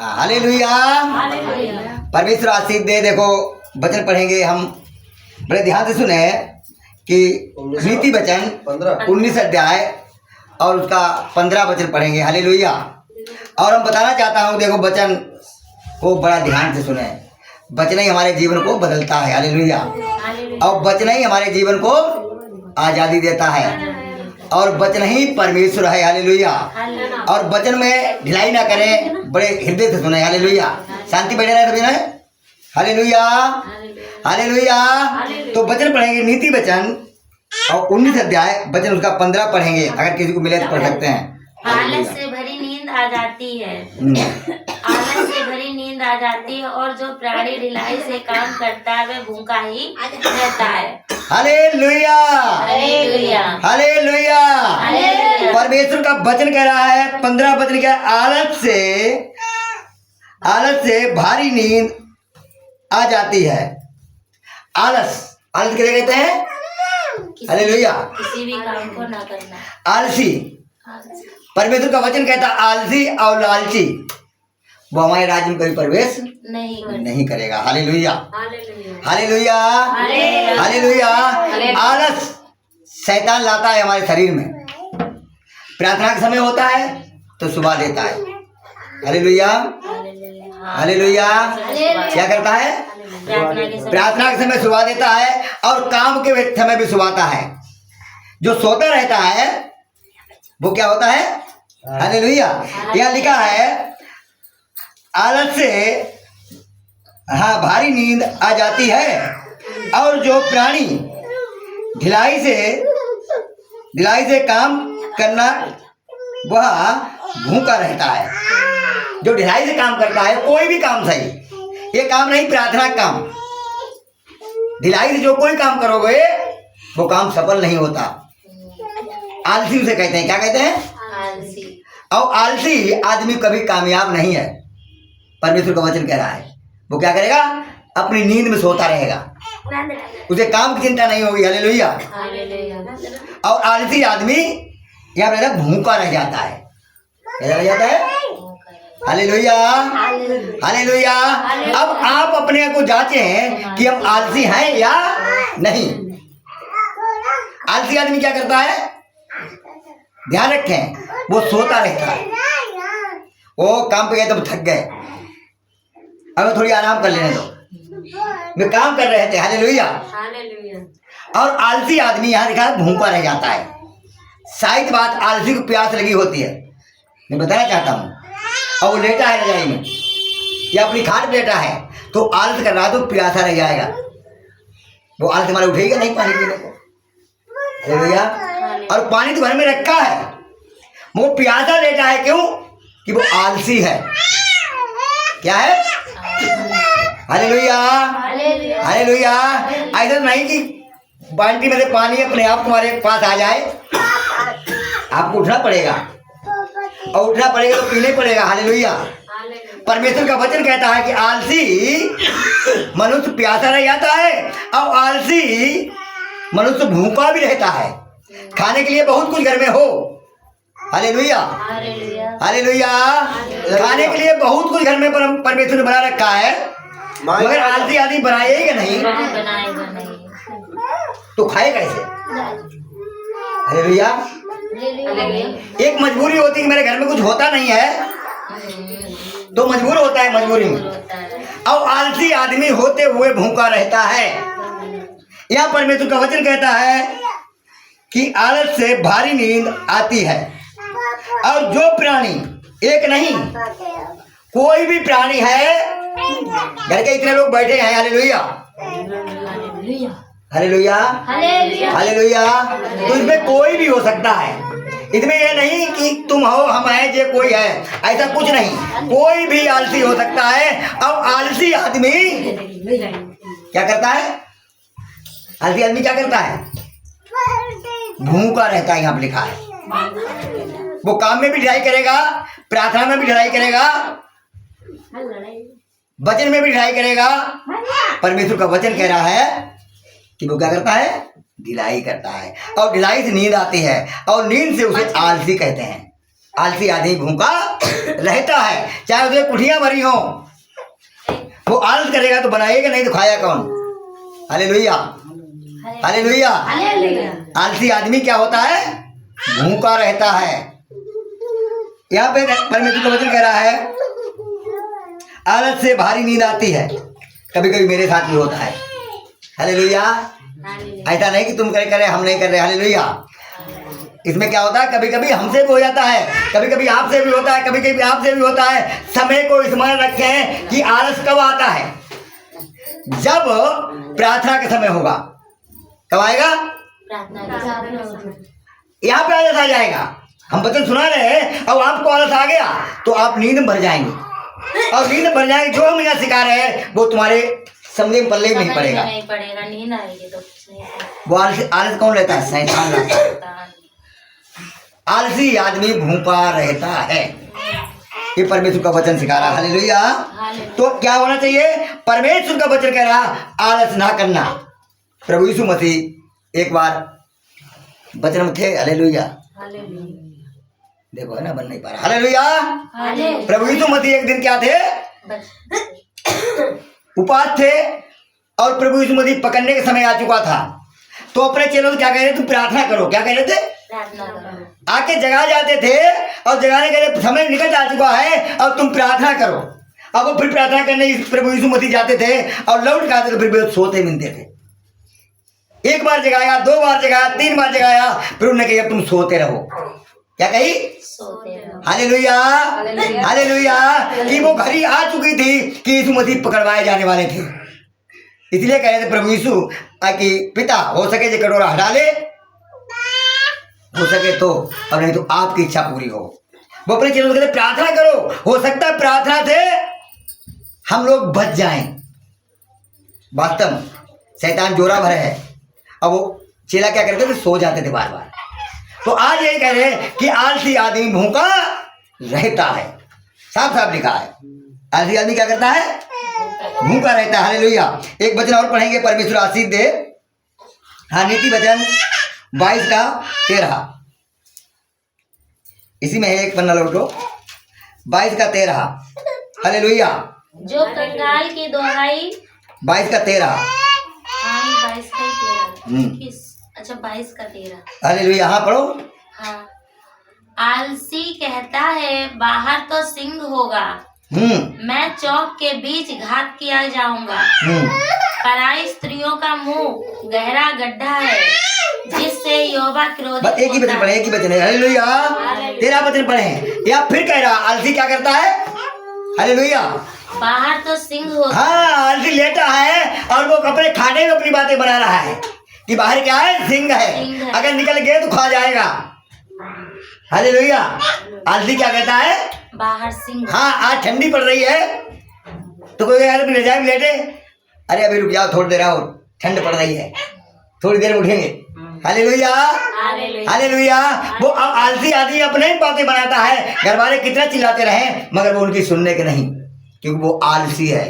Hallelujah. परमेश्वर आशीष दे। देखो वचन पढ़ेंगे हम, बड़े ध्यान से सुने कि नीति वचन 19 अध्याय और उसका 15 वचन पढ़ेंगे। हालेलुया। और हम बताना चाहता हूँ, देखो वचन को बड़ा ध्यान से सुने। वचन ही हमारे जीवन को बदलता है। हालेलुया। और वचन ही हमारे जीवन को आज़ादी देता है, और वचन ही परमेश्वर है। हालेलुया। और वचन में ढिलाई ना करें, बड़े हृदय से सुने। हालेलुया। शांति बैठे रहे सभी ने। Hallelujah, hallelujah. तो वचन पढ़ेंगे नीति वचन और 19 अध्याय वचन उसका 15 पढ़ेंगे। अगर किसी को मिले तो पढ़ सकते हैं। आलस से भरी नींद आ जाती है, आलस से भरी नींद आ जाती है, और जो प्राणी ढिलाई से काम करता है वह भूखा ही रहता है। Hallelujah, hallelujah, hallelujah. हालेलुया। परमेश्वर का वचन कह रहा है, 15 वचन क्या है? आलस से भारी नींद आ जाती है। आलस, आलस किसे कहते हैं? हालेलुया। किसी भी काम को ना करना। आलसी, परमेश्वर का वचन कहता है आलसी और लालची वो हमारे राज्य में कभी प्रवेश नहीं करेगा। Hallelujah, hallelujah, hallelujah. आलस शैतान लाता है हमारे शरीर में। प्रार्थना का समय होता है तो सुबह देता है। Hallelujah, hallelujah. क्या करता है? प्रार्थना के समय सुबह देता है, और काम के समय भी सुबाता है। जो सोता रहता है वो क्या होता है? हालेलुया। यहाँ लिखा है आलस से भारी नींद आ जाती है, और जो प्राणी ढिलाई से काम करना वह भूखा रहता है। जो ढिलाई से काम करता है, कोई भी काम सही, ये काम नहीं प्रार्थना का काम, ढिलाई से जो कोई काम करोगे वो काम सफल नहीं होता। आलसी उसे कहते हैं। क्या कहते हैं? आलसी। और आलसी आदमी कभी कामयाब नहीं है। परमेश्वर का वचन कह रहा है वो क्या करेगा? अपनी नींद में सोता रहेगा, उसे काम की चिंता नहीं होगी। हालेलुया। और आलसी आदमी यहाँ पर भूखा रह जाता है। क्या रह जाता है? Hallelujah, hallelujah. अब आप अपने को जांचें कि हम आलसी हैं या नहीं। आलसी आदमी क्या करता है? ध्यान रखें, वो सोता रहता है। वो काम पे गए तो थक गए, अब थोड़ी आराम कर लेने दो, वे काम कर रहे थे। हालेलुया। और आलसी आदमी यहाँ लिखा है भूखा रह जाता है। शायद बात आलसी को प्यास लगी होती है, मैं बताना चाहता हूँ, और वो लेटा है रजाई में या अपनी खाट पे लेटा है, तो आलस कर रहा तो प्यासा रह जाएगा। वो आलस हमारा उठेगा नहीं पानी पीने को। हालेलुया। और पानी तो घर में रखा है, वो प्यासा लेटा है। क्यों? कि वो आलसी है। क्या है? Hallelujah, hallelujah. ऐसा नहीं कि बाल्टी में से पानी अपने आप तुम्हारे पास आ जाए, आपको उठना पड़ेगा, और उठना पड़ेगा तो पीने पड़ेगा। हालेलुया। परमेश्वर का वचन कहता है कि आलसी मनुष्य प्यासा रह जाता है, और आलसी मनुष्य भूखा भी रहता है। खाने के लिए बहुत कुछ घर में हो। Hallelujah, hallelujah. खाने के लिए बहुत कुछ घर में परमेश्वर ने बना रखा है, मगर आलसी आदमी बनाएगा नहीं तो खाए कैसे? हालेलुया। एक मजबूरी होती है कि मेरे घर में कुछ होता नहीं है, तो मजबूर होता है मजबूरी में। और आलसी आदमी होते हुए भूखा रहता है। यहाँ परमेश्वर का वचन कहता है कि आलस से भारी नींद आती है, और जो प्राणी, एक नहीं कोई भी प्राणी है, घर के इतने लोग बैठे हैं। Hallelujah, hallelujah, hallelujah. तो इसमें कोई भी हो सकता है। इसमें यह नहीं कि तुम हो, हम हैं, जे कोई है, ऐसा कुछ नहीं। कोई भी आलसी हो सकता है। और आलसी आदमी क्या करता है? आलसी आदमी क्या करता है? भूखा रहता है। यहाँ पर लिखा है वो काम में भी ढिलाई करेगा, प्रार्थना में भी ढिलाई करेगा, वचन में भी ढिलाई करेगा। परमेश्वर का वचन कह रहा है कि वो क्या करता है? ढिलाई करता है, और ढिलाई से नींद आती है, और नींद से उसे आलसी कहते हैं। आलसी आदमी भूखा रहता है, चाहे उसमें कुठियां भरी हो। वो आलस करेगा तो बनाएगा नहीं तो खाया कौन? Hallelujah, hallelujah. आलसी आदमी क्या होता है? भूखा रहता है। यहाँ पे परमेश्वर का वचन कह रहा है आलस से भारी नींद आती है। कभी कभी मेरे साथ भी होता है। हालेलुया। ऐसा नहीं कि तुम करे हम नहीं कर रहे। हालेलुया। इसमें क्या होता है, कभी कभी हमसे भी हो जाता है, कभी कभी आपसे भी होता है, कभी कभी आपसे भी होता है। समय को स्मरण रखें कि आलस कब आता है? जब प्रार्थना का समय होगा। कब आएगा? यहाँ पे आलस आ जाएगा। हम वचन सुना रहे हैं और आपको आलस आ गया तो आप नींद में भर जाएंगे, और नींद में भर जाएंगे। जो हम यहाँ सिखा रहे हैं वो तुम्हारे समझे पल्ले में नहीं पड़ेगा। नींद आएगी तो वो आलस कौन रहता है? शैतान रहता है। आलसी आदमी भूखा रहता है। ये परमेश्वर का वचन सिखा रहा। हालेलुया। तो क्या होना चाहिए? परमेश्वर का वचन कह रहा आलस ना करना। प्रभु यीशु मसीह एक बार वचन में थे। हालेलुया। देखो है ना, बन नहीं पा रहा। हालेलुया। प्रभु यीशु मसीह एक दिन क्या थे? उपास थे, और प्रभु यीशु मसीह पकड़ने का समय आ चुका था। तो अपने चेलों से क्या कह रहे थे? तुम प्रार्थना करो। क्या कह रहे थे? आके जगा जाते थे और जगाने के समय निकल जा चुका है और तुम प्रार्थना करो। अब वो फिर प्रार्थना करने प्रभु यीशु मसीह जाते थे और लौट के आते थे, फिर सोते मिलते थे। एक बार जगाया, 2 बार जगाया, 3 बार जगाया, फिर उन्होंने कहा तुम सोते रहो। क्या कही? Hallelujah, hallelujah. कि वो घड़ी आ चुकी थी कि यीशु मसीह पकड़वाए जाने वाले थे। इसलिए कह रहे थे प्रभु यीशु कि पिता हो सके जो कटोरा हटा ले, हो सके तो, और नहीं तो आपकी इच्छा पूरी हो। वो अपने चेलों से प्रार्थना करो। हो सकता है प्रार्थना से हम लोग बच जाएं। वास्तव में शैतान जोरा भर है। अब वो चेला क्या करते थे? सो जाते थे बार बार। तो आज यही कह रहे हैं कि आलसी आदमी भूखा रहता है। साफ साफ लिखा है, आलसी आदमी क्या करता है? भूखा रहता है। हालेलुया। एक वचन और पढ़ेंगे, परमेश्वर आशीष दे। हाँ, नीति वचन 22 का 13। इसी में है, एक पन्ना लौटो। 22 का 13। हालेलुया। जो कंगाल की दोहाई 22 का 13। 22 का 13। अच्छा, 22 का 13। हालेलुया। हाँ पढ़ो। हाँ। आलसी कहता है बाहर तो सिंह होगा, मैं चौक के बीच घात किया जाऊंगा। पराई स्त्रियों का मुंह गहरा गड्ढा है जिससे यहोवा क्रोधित होता है। एक ही वचन पढ़े, एक ही वचन है। हालेलुया। 13 वचन पढ़े हैं। या फिर कह रहा आलसी क्या करता है? हालेलुया। बाहर तो सिंह होगा। हाँ, आलसी लेटा है और वो अपने खाने में अपनी बातें बना रहा है कि बाहर क्या है? सिंह है। अगर निकल गए तो खा जाएगा। हालेलुया। आलसी क्या कहता है? बाहर सिंह। हाँ, आज ठंडी पड़ रही है तो कोई रजाई में लेटे, अरे अभी रुक जाओ, थोड़ी देर और, ठंड पड़ रही है, थोड़ी देर में उठेंगे। Hallelujah, hallelujah. वो आलसी आदमी अपने ही बातें बनाता है। घर वाले कितना चिल्लाते रहे मगर वो उनकी सुनने के नहीं, क्योंकि वो आलसी है।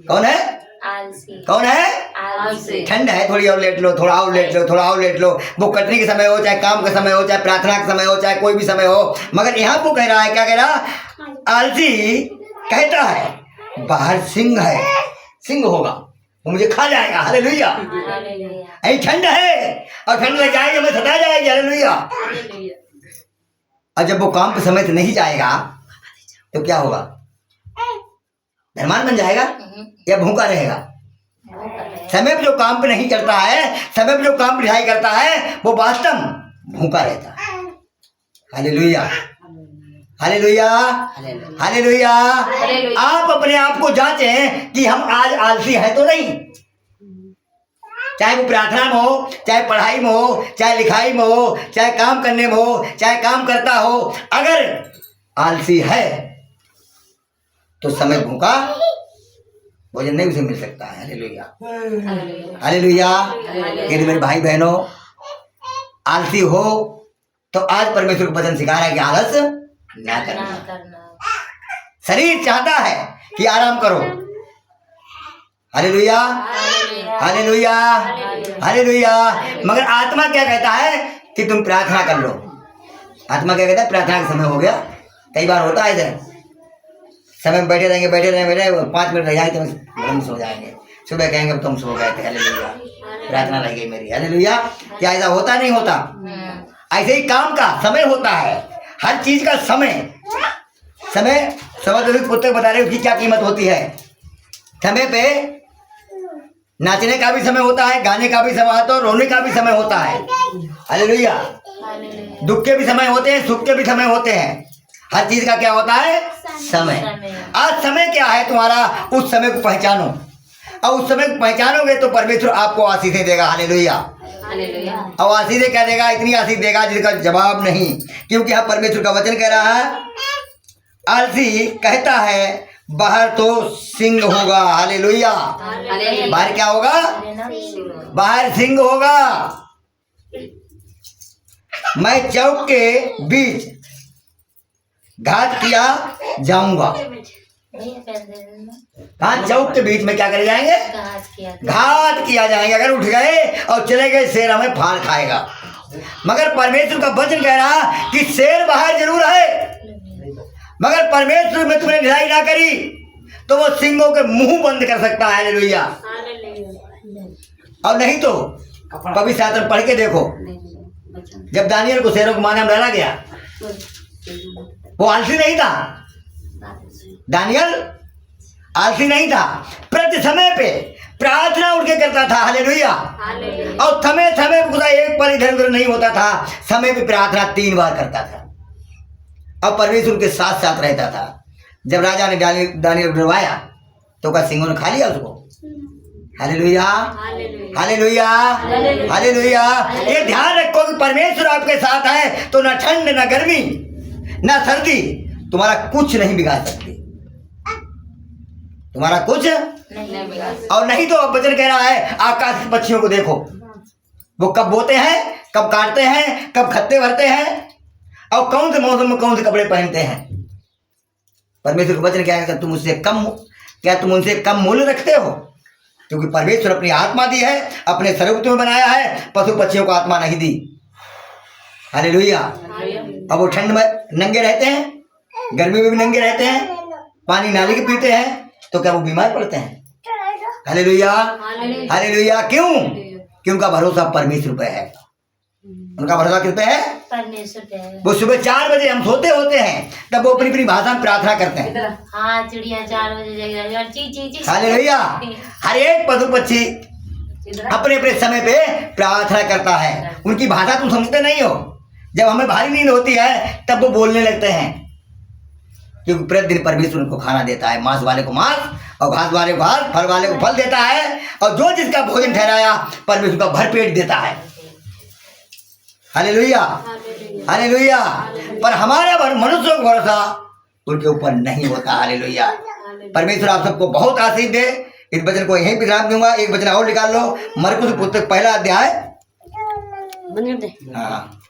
कौन है? आलसी। कौन है? आलसी। ठंड है, थोड़ी और लेट लो, थोड़ा और लेट लो, थोड़ा और लेट लो। वो कटने के समय हो, चाहे काम का समय हो, चाहे प्रार्थना का समय हो, चाहे कोई भी समय हो, मगर यहाँ वो कह रहा है, क्या कह रहा? आलसी कहता है बाहर सिंह है, सिंह होगा, वो मुझे खा जाएगा। हालेलुया। अरे ठंड है और ठंड लग जाएगी, हमें सता जाएगी। हालेलुया। और जब वो काम पे समय से नहीं जाएगा तो क्या होगा? धनवान बन जाएगा या भूखा रहेगा? समय पे जो काम पे नहीं करता है, समय पे जो काम रिहाई करता है, वो वास्तव भूखा रहता है। Hallelujah, hallelujah, hallelujah. आप अपने आप को जांचें कि हम आज आलसी हैं तो नहीं। चाहे वो प्रार्थना में हो, चाहे पढ़ाई में हो, चाहे लिखाई में हो, चाहे काम करने में हो, चाहे काम करता हो, अगर आलसी है तो समय भूखा भोजन नहीं उसे मिल सकता है। Hallelujah, hallelujah. यदि मेरे भाई बहनों आलसी हो तो आज परमेश्वर को वचन सिखा रहा है कि आलस ना करना। शरीर चाहता है कि आराम करो। Hallelujah, hallelujah, hallelujah. मगर आत्मा क्या कहता है कि तुम प्रार्थना कर लो। आत्मा क्या कहता है, प्रार्थना का समय हो गया। कई बार होता है इधर समय में बैठे रहेंगे 5 मिनट रह जाएंगे तो हम सो जाएंगे, सुबह कहेंगे तुम सो गए थे, हालेलुया, प्रार्थना रह गई मेरी, हालेलुया। क्या ऐसा होता नहीं होता? ऐसे ही काम का समय होता है, हर चीज का समय पुस्तक बता रहे उसकी क्या कीमत होती है। समय पे नाचने का भी समय होता है, गाने का भी समय होता है, रोने का भी समय होता है, हालेलुया। दुख के भी समय होते हैं, सुख के भी समय होते हैं, हर चीज का क्या होता है, समय। आज समय क्या है तुम्हारा, उस समय को पहचानो, और उस समय को पहचानोगे तो परमेश्वर आपको आशीष देगा, हालेलुया। और आशीष क्या देगा? इतनी आशीष देगा जिसका जवाब नहीं, क्योंकि यहाँ परमेश्वर का वचन कह रहा है, आलसी कहता है बाहर तो सिंह होगा, हालेलुया। बाहर क्या होगा? बाहर सिंह होगा। मैं चौक के बीच घात किया जाऊंगा। कहाँ? चौक के बीच में क्या करे जाएंगे? घात किया जाएंगे। अगर उठ गए और चले गए, शेर हमें फाड़ खाएगा। मगर परमेश्वर का वचन कह रहा कि शेर बाहर जरूर है, मगर परमेश्वर में तुमने ढिलाई ना करी तो वो सिंहों के मुंह बंद कर सकता है, हालेलुया। और नहीं तो पवित्र शास्त्र पढ़ के देखो, जब दानियल को शेरों के माने में डाला गया, वो आलसी नहीं था, दानियल आलसी नहीं था, प्रति समय पे प्रार्थना उठ के करता था, हालेलुया। और समय समय खुदा एक पर इधर उधर नहीं होता था, समय पे प्रार्थना 3 बार करता था, और परमेश्वर के साथ साथ रहता था। जब राजा ने दानियल को डरवाया तो क्या सिंहों ने खा लिया उसको? Hallelujah, hallelujah, hallelujah. ये ध्यान रखो कि परमेश्वर आपके साथ है तो ना ठंड ना गर्मी ना सर्दी तुम्हारा कुछ नहीं बिगाड़ सकती, तुम्हारा कुछ नहीं बिगाड़। और नहीं तो वचन कह रहा है, आकाश के पक्षियों को देखो, वो कब बोते हैं, कब काटते हैं, कब खत्ते भरते हैं, और कौन से मौसम में कौन से कपड़े पहनते हैं। परमेश्वर का वचन क्या है, तुम उनसे कम मूल्य रखते हो? क्योंकि परमेश्वर अपनी आत्मा दी है, अपने स्वरूप में बनाया है, पशु पक्षियों को आत्मा नहीं दी, हालेलुया। अब वो ठंड में नंगे रहते हैं, गर्मी में भी नंगे रहते हैं, पानी नाली के पीते हैं, तो क्या वो बीमार पड़ते हैं? Hallelujah, hallelujah. क्यों? क्योंकि उनका भरोसा परमेश्वर पे है। उनका भरोसा किस पे है? परमेश्वर पे है। वो सुबह 4 बजे हम सोते होते हैं, तब वो अपनी अपनी भाषा में प्रार्थना करते हैं। हाँ, चिड़िया 4 बजे जाएगी, हालेलुया। हर एक पशु पक्षी अपने अपने समय पे प्रार्थना करता है। उनकी भाषा तुम समझते नहीं हो। जब हमें भारी नींद होती है तब वो बोलने लगते हैं, क्योंकि प्रतिदिन परमेश्वर उनको खाना देता है, मांस वाले को मांस और घास वाले को घास, फल वाले को फल देता है, और जो जिसका भोजन ठहराया परमेश्वर का भरपेट देता है, हालेलुया, हालेलुया। पर हमारा मनुष्यों का भरोसा उनके ऊपर नहीं होता, हालेलुया। परमेश्वर आप सबको बहुत आशीष दे। इस वचन को यहीं विराम दूंगा। एक वचन और निकाल लो, मरकुस पुस्तक 1 अध्याय। हाँ,